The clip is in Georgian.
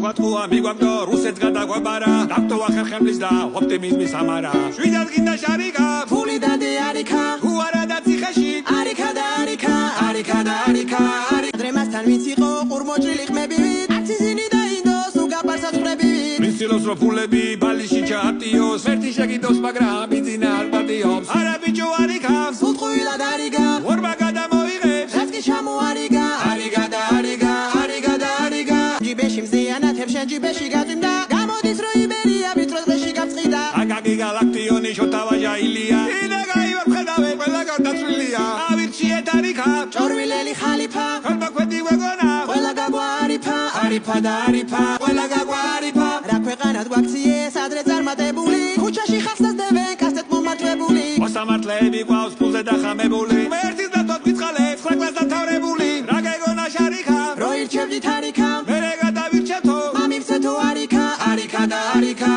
გვატყუა მიგვამდო რუსეთს გადაგვაბარა დაგტოვა ხერხემლის და ოპტიმიზმის ამარა შვიდად გინდა შარიკა ფული და დიარიქა უარა და ციხეში არიქა და არიქა არიქა და არიქა დრემასთან ვინც იყო ყურმოჭრილი ხმებივით არც ისინი და ინდოს უგაბარსაც ხრებივით მის ცდილობს რომ ფულები ბალიში ჩაატიოს ერთი შეკიდოს მაგრამ ბიძინა არ პატიობს არა ბიჭო არიქა სულტყვილად არიგა ორმა გადამოიღებს რაც კი ჩამოარიგა არიგა და არიგა არიგა და არიგა ჯიბეში მზიანათებს შენ ჯიბეში გაწვიმდა გამოდის რომ იბერია ვიწროს დღეში გაწყიდა აკაკი გალაქტიონი შოთავაჟა ილია ინა გაივარ ხედავე ყველა გარდაცვლილია ავირჩიეთ არიქა ჭორვილელი ხალიფა ხალბაქვედი ვეგონა ყველა გაგვარიფა არიფა და არიფა ყველა გაგვარიფა რა ქვეყანად გვაქციე სადრე წარმატებული ქუჩაში ხალხს დებენ კასტეთ მომარჯვებული მოსამართლეები ყავს ფულზე დახამებული ერთის დათვად გვიწყალებს ხრაკლას დამთავრებული რა გეგონა შარიქა რო ირჩევდით არიქა მერე გადავირჩეთო მამივცეთო არიქა არიქა და არიქა